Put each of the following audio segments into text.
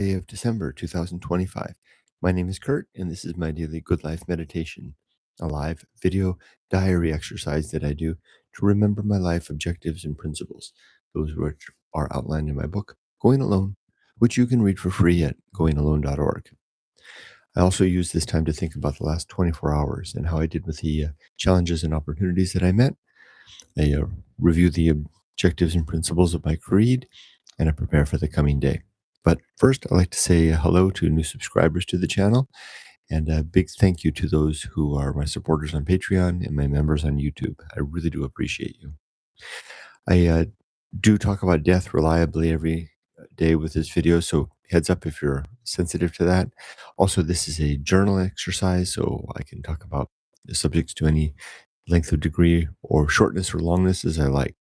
Day of December 2025. My name is Kurt, and this is my daily Good Life meditation, a live video diary exercise that I do to remember my life objectives and principles, those which are outlined in my book, Going Alone, which you can read for free at goingalone.org. I also use this time to think about the last 24 hours and how I did with the challenges and opportunities that I met. I review the objectives and principles of my creed, and I prepare for the coming day. But first, I'd like to say hello to new subscribers to the channel, and a big thank you to those who are my supporters on Patreon and my members on YouTube. I really do appreciate you. I do talk about death reliably every day with this video, so heads up if you're sensitive to that. Also, this is a journal exercise, so I can talk about the subjects to any length of degree or shortness or longness as I like.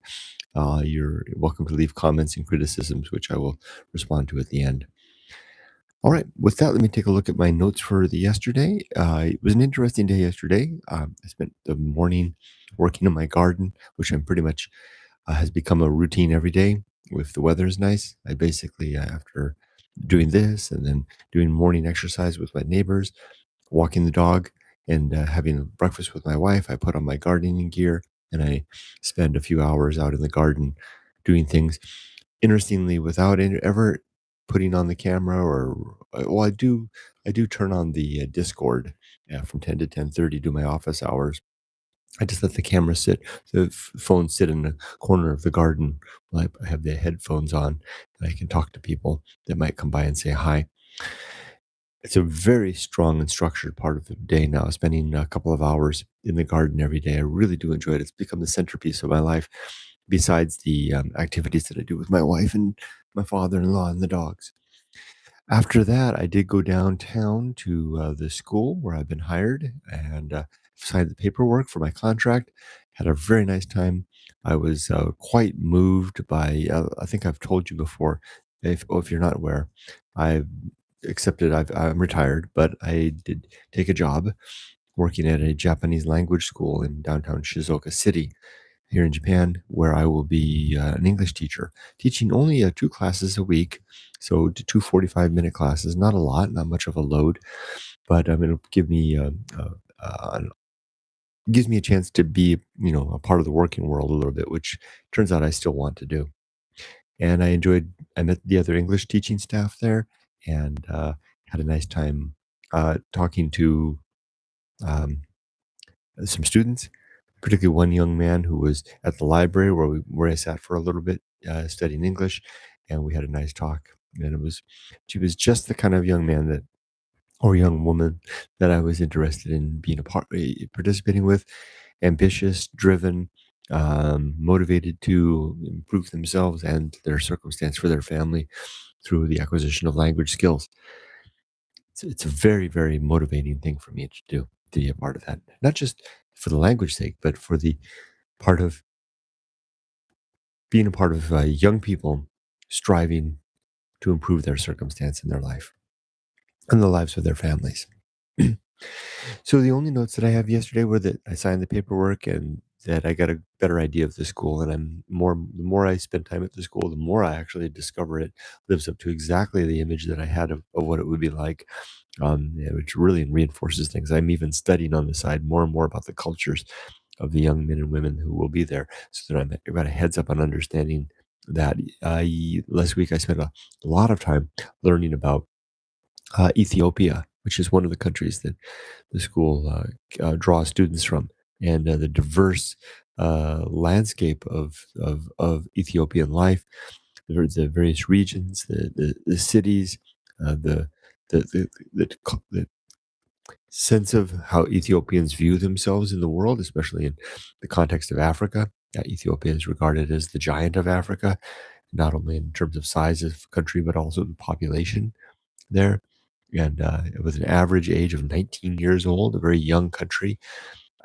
You're welcome to leave comments and criticisms, which I will respond to at the end. All right, with that, let me take a look at my notes for the yesterday. It was an interesting day yesterday. I spent the morning working in my garden, which I'm pretty much has become a routine every day. If the weather is nice, I basically, after doing this and then doing morning exercise with my neighbors, walking the dog, and having breakfast with my wife, I put on my gardening gear and I spend a few hours out in the garden doing things. Interestingly, without ever putting on the camera or well, I do turn on the Discord from 10 to 10:30, do my office hours. I just let the camera sit, the phone sit in the corner of the garden while I have the headphones on, and I can talk to people that might come by and say hi. It's a very strong and structured part of the day now, spending a couple of hours in the garden every day. I really do enjoy it. It's become the centerpiece of my life, besides the activities that I do with my wife and my father-in-law and the dogs. After that, I did go downtown to the school where I've been hired and signed the paperwork for my contract. Had a very nice time. I was quite moved by, I think I've told you before, if you're not aware, I've accepted, I'm retired, but I did take a job working at a Japanese language school in downtown Shizuoka City here in Japan, where I will be an English teacher, teaching only 2 classes a week. So two 45-minute classes, not a lot, not much of a load, but it'll give me gives me a chance to be, a part of the working world a little bit, which turns out I still want to do. And I met the other English teaching staff there, and had a nice time talking to um, some students, particularly one young man who was at the library where I sat for a little bit studying English, and we had a nice talk. And she was just the kind of young man that or young woman that I was interested in being participating with, ambitious, driven, motivated to improve themselves and their circumstance for their family through the acquisition of language skills. It's a very, very motivating thing for me to do, to be a part of that. Not just for the language sake, but for the part of being a part of young people striving to improve their circumstance in their life and the lives of their families. So the only notes that I have yesterday were that I signed the paperwork and that I got a better idea of the school. And the more I spend time at the school, the more I actually discover it lives up to exactly the image that I had of what it would be like, yeah, which really reinforces things. I'm even studying on the side more and more about the cultures of the young men and women who will be there, so that I've got a heads up on understanding that. Last week I spent a lot of time learning about Ethiopia, which is one of the countries that the school draws students from, and the diverse landscape of Ethiopian life, the various regions, the cities, the the sense of how Ethiopians view themselves in the world, especially in the context of Africa. Ethiopia is regarded as the giant of Africa, not only in terms of size of country, but also the population there. And with an average age of 19 years old, a very young country.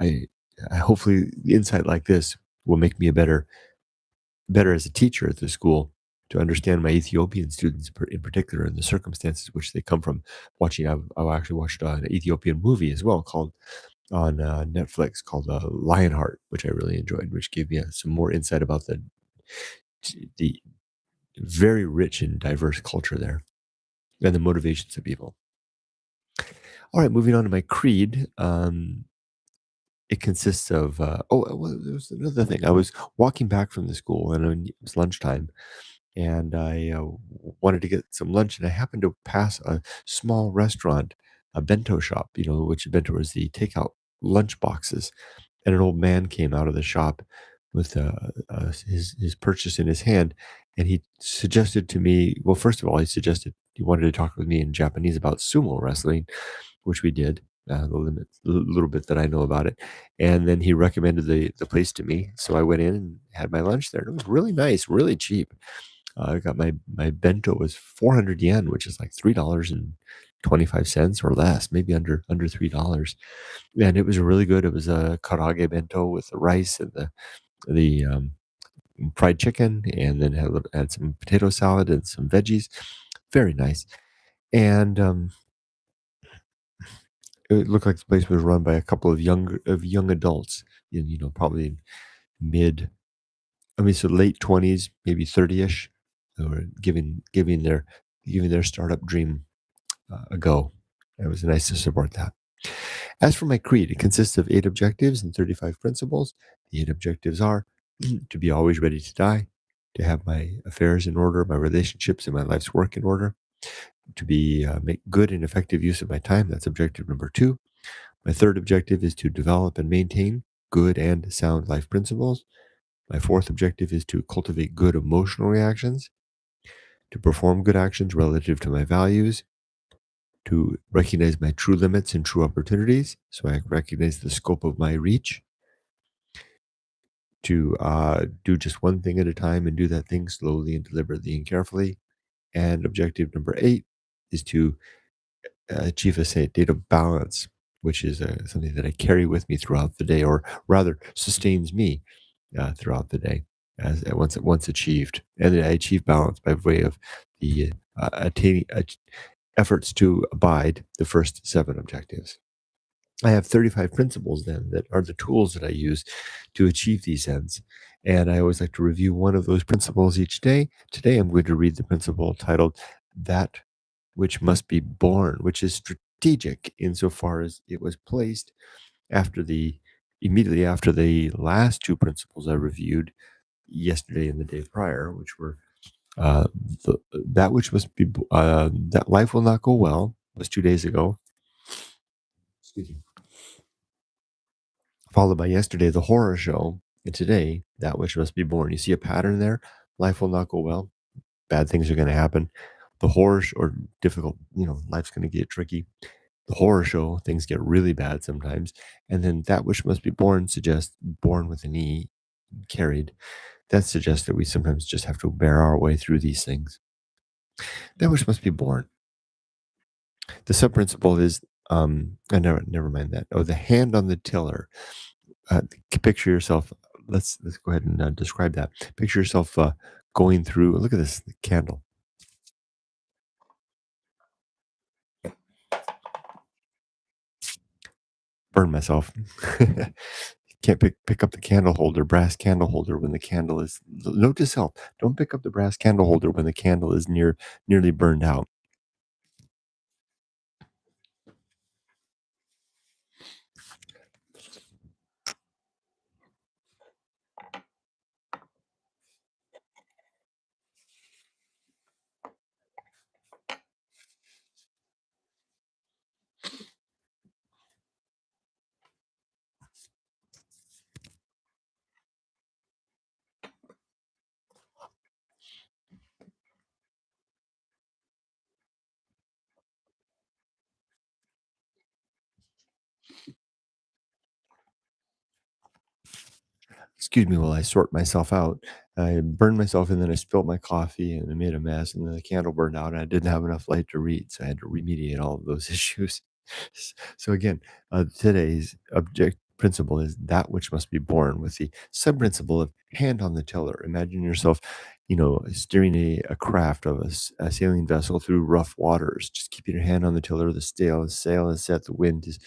I, I hopefully the insight like this will make me a better as a teacher at the school to understand my Ethiopian students in particular and the circumstances which they come from. I've actually watched an Ethiopian movie as well called on Netflix called Lionheart, which I really enjoyed, which gave me some more insight about the very rich and diverse culture there. and the motivations of evil. All right, moving on to my creed. It consists of, well, there was another thing. I was walking back from the school and it was lunchtime, and I wanted to get some lunch, and I happened to pass a small restaurant, a bento shop, which bento is the takeout lunch boxes. And an old man came out of the shop with his purchase in his hand, and he suggested to me. Well, first of all, he suggested he wanted to talk with me in Japanese about sumo wrestling, which we did. Little bit that I know about it, and then he recommended the place to me. So I went in and had my lunch there. It was really nice, really cheap. I got my bento was 400 yen, which is like $3.25 or less, maybe under $3. And it was really good. It was a karaage bento with the rice and the fried chicken, and then had some potato salad and some veggies. Very nice. And it looked like the place was run by a couple of young adults, probably mid, so late 20s, maybe 30ish, who were giving their startup dream a go. It was nice to support that. As for my creed, it consists of 8 objectives and 35 principles. The 8 objectives are to be always ready to die, to have my affairs in order, my relationships and my life's work in order, to be make good and effective use of my time. That's objective number 2. My third objective is to develop and maintain good and sound life principles. My fourth objective is to cultivate good emotional reactions, to perform good actions relative to my values, to recognize my true limits and true opportunities, so I recognize the scope of my reach, to do just one thing at a time and do that thing slowly and deliberately and carefully. And objective number 8 is to achieve a state of balance, which is something that I carry with me throughout the day, or rather sustains me throughout the day as once achieved. And I achieve balance by way of the attaining efforts to abide the first 7 objectives. I have 35 principles then that are the tools that I use to achieve these ends. And I always like to review one of those principles each day. Today I'm going to read the principle titled That Which Must Be Borne, which is strategic insofar as it was placed immediately after the last 2 principles I reviewed yesterday and the day prior, which were uh, that which must be, that life will not go well, was 2 days ago. Excuse me. Followed by yesterday, the horror show, and today, that which must be born. You see a pattern there? Life will not go well. Bad things are going to happen. The horror or difficult, life's going to get tricky. The horror show, things get really bad sometimes. And then that which must be born suggests born with an E, carried. That suggests that we sometimes just have to bear our way through these things. That which must be born. The sub principle is, never mind that. Oh, the hand on the tiller. uh, Picture yourself. Let's go ahead and describe that. Picture yourself going through. Look at this candle. Burn myself. Can't pick up the candle holder, brass candle holder, when the candle is. Note to self: don't pick up the brass candle holder when the candle is nearly burned out. Excuse me while I sort myself out. I burned myself and then I spilled my coffee and I made a mess and then the candle burned out and I didn't have enough light to read. So I had to remediate all of those issues. So again, today's object principle is that which must be born, with the sub principle of hand on the tiller. Imagine yourself, steering a craft of a sailing vessel through rough waters. Just keeping your hand on the tiller. The sail is set. The wind is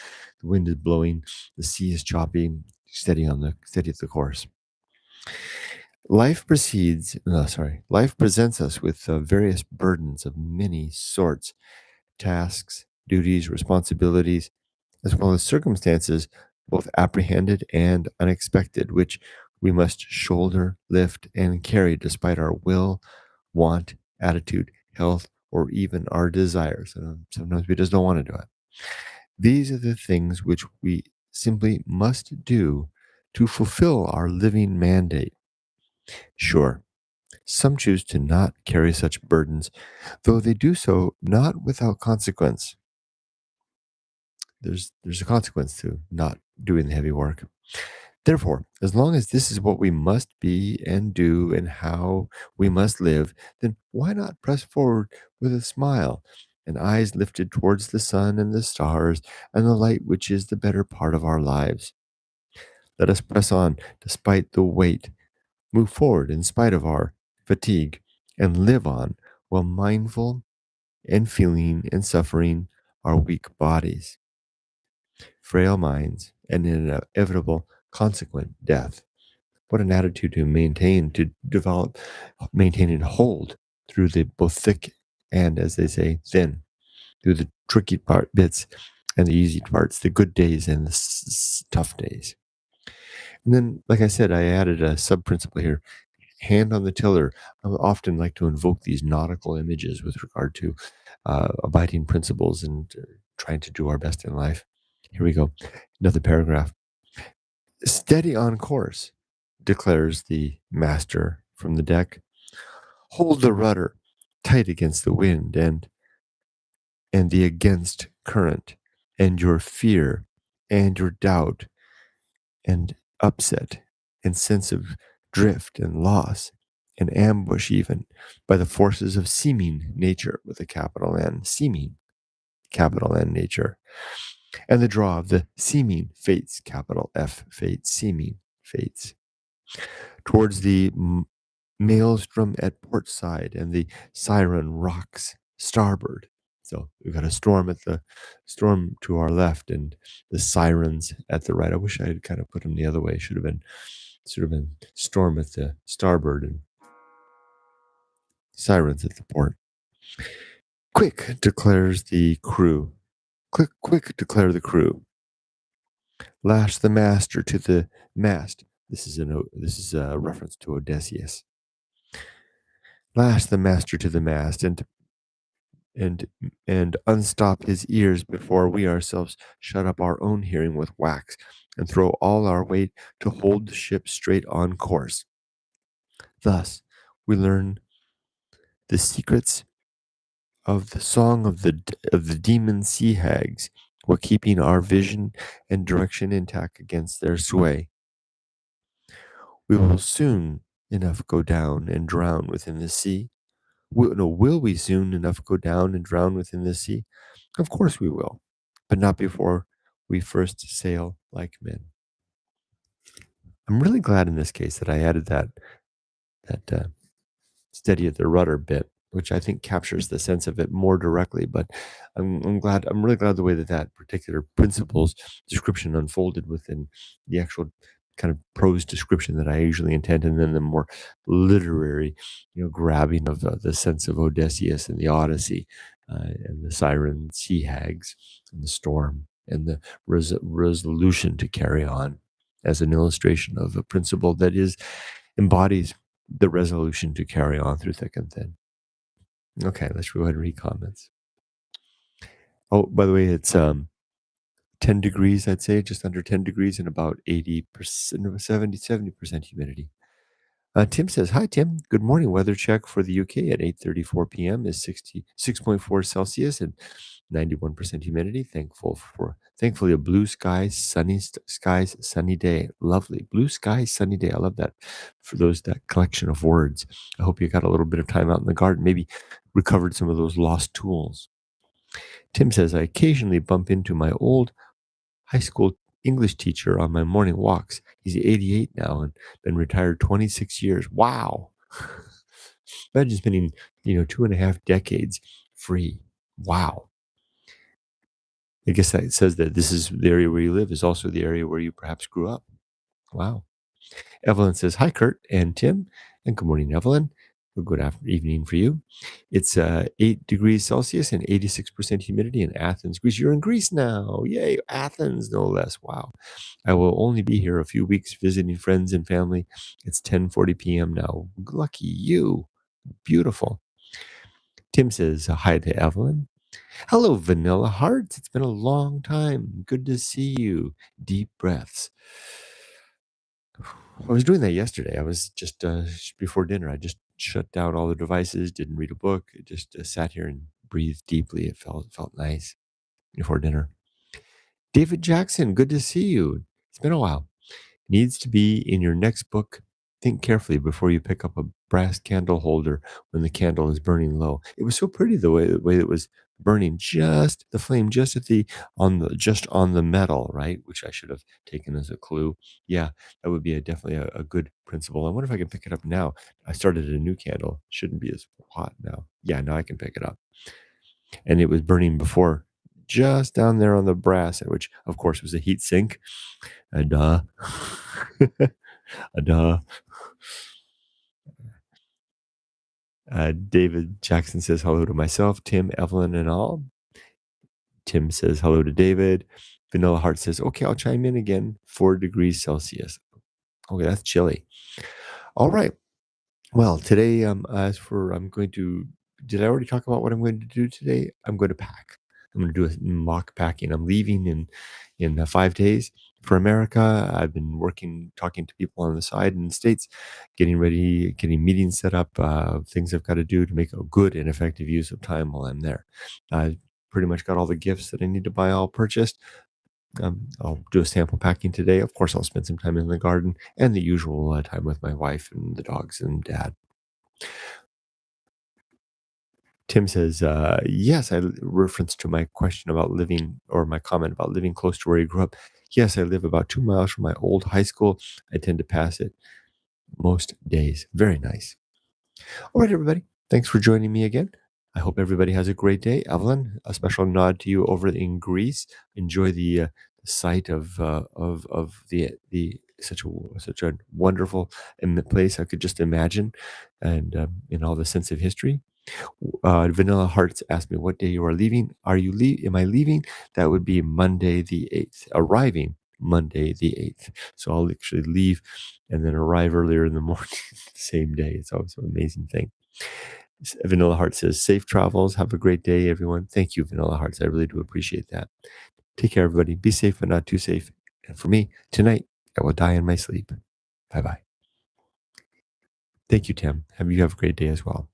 blowing. The sea is choppy. Steady at the course. Life presents us with various burdens of many sorts, tasks, duties, responsibilities, as well as circumstances, both apprehended and unexpected, which we must shoulder, lift, and carry despite our will, want, attitude, health, or even our desires. Sometimes we just don't want to do it. These are the things which we simply must do to fulfill our living mandate. Sure, some choose to not carry such burdens, though they do so not without consequence. There's a consequence to not doing the heavy work. Therefore, as long as this is what we must be and do and how we must live, then why not press forward with a smile and eyes lifted towards the sun and the stars and the light which is the better part of our lives? Let us press on despite the weight, move forward in spite of our fatigue, and live on while mindful and feeling and suffering our weak bodies, frail minds, and inevitable consequent death. What an attitude to maintain, to develop, maintain, and hold through the both thick and, as they say, thin, through the tricky bits and the easy parts, the good days and the tough days. And then, like I said, I added a sub principle here: hand on the tiller. I often like to invoke these nautical images with regard to abiding principles and trying to do our best in life. Here we go. Another paragraph. Steady on course, declares the master from the deck. Hold the rudder tight against the wind and the against current, and your fear and your doubt and upset and sense of drift and loss and ambush even by the forces of seeming nature with a capital N, seeming capital N nature, and the draw of the seeming fates, capital F fates, seeming fates, towards the maelstrom at port side and the siren rocks starboard. So we've got a storm to our left and the sirens at the right. I wish I had kind of put them the other way. Should have been storm at the starboard and sirens at the port. Quick, declares the crew. Quick, quick, declare the crew. Lash the master to the mast. This is a reference to Odysseus. Lash the master to the mast and and unstop his ears before we ourselves shut up our own hearing with wax and throw all our weight to hold the ship straight on course. Thus, we learn the secrets of the song of the demon sea hags, while keeping our vision and direction intact against their sway. We will soon enough go down and drown within the sea. Will we soon enough go down and drown within the sea? Of course we will, but not before we first sail like men. I'm really glad in this case that I added that steady at the rudder bit, which I think captures the sense of it more directly. But I'm really glad the way that particular principle's description unfolded within the actual kind of prose description that I usually intend, and then the more literary, grabbing of the sense of Odysseus and the Odyssey, and the siren sea hags and the storm and the resolution to carry on as an illustration of a principle that embodies the resolution to carry on through thick and thin. Okay, let's go ahead and read comments. Oh, by the way, it's 10 degrees, I'd say, just under 10 degrees and about 80%, no, 70% humidity. Tim says, hi, Tim. Good morning. Weather check for the UK at 8:34 p.m. is 66.4 Celsius and 91% humidity. Thankfully a blue sky, sunny day. Lovely. Blue sky, sunny day. I love that. For that collection of words. I hope you got a little bit of time out in the garden, maybe recovered some of those lost tools. Tim says, I occasionally bump into my old high school English teacher on my morning walks. He's 88 now and been retired 26 years. Wow. Imagine spending, 2.5 decades free. Wow. I guess that says that this is the area where you live is also the area where you perhaps grew up. Wow. Evelyn says, hi, Kurt and Tim. And good morning, Evelyn. Good evening for you. It's 8 degrees Celsius and 86% humidity in Athens, Greece. You're in Greece now. Yay, Athens, no less. Wow. I will only be here a few weeks visiting friends and family. It's 10:40 p.m. now. Lucky you. Beautiful. Tim says, hi to Evelyn. Hello, Vanilla Hearts. It's been a long time. Good to see you. Deep breaths. I was doing that yesterday. I was just before dinner. I just shut down all the devices, didn't read a book, just sat here and breathed deeply. It felt nice before dinner. David Jackson, good to see you. It's been a while. Needs to be in your next book. Think carefully before you pick up a brass candle holder when the candle is burning low. It was so pretty the way it was burning, just the flame, just at the just on the metal, right? Which I should have taken as a clue. Yeah, that would be definitely a good principle. I wonder if I can pick it up now. I started a new candle. Shouldn't be as hot now. Yeah, now I can pick it up. And it was burning before, just down there on the brass, which of course was a heat sink. Duh. Duh. David Jackson says hello to myself, Tim, Evelyn, and all. Tim says hello to David. Vanilla Heart says, okay, I'll chime in again. 4 degrees Celsius. Okay, that's chilly. All right. Well, today, I'm going to, did I already talk about what I'm going to do today? I'm going to pack. I'm going to do a mock packing. I'm leaving in 5 days for America. I've been talking to people on the side in the States, getting ready, getting meetings set up, things I've got to do to make a good and effective use of time while I'm there. I pretty much got all the gifts that I need to buy all purchased. I'll do a sample packing today. Of course, I'll spend some time in the garden and the usual time with my wife and the dogs and dad. Tim says, yes, reference to my question about living, or my comment about living close to where he grew up. Yes, I live about 2 miles from my old high school. I tend to pass it most days. Very nice. All right, everybody. Thanks for joining me again. I hope everybody has a great day. Evelyn, a special nod to you over in Greece. Enjoy the sight of the such a wonderful place I could just imagine, and in all the sense of history. Vanilla Hearts asked me what day you are leaving. Am I leaving? That would be Monday the 8th. Arriving Monday the 8th. So I'll actually leave and then arrive earlier in the morning, same day. It's always an amazing thing. Vanilla Hearts says, safe travels. Have a great day, everyone. Thank you, Vanilla Hearts. I really do appreciate that. Take care, everybody. Be safe, but not too safe. And for me, tonight, I will die in my sleep. Bye-bye. Thank you, Tim. You have a great day as well.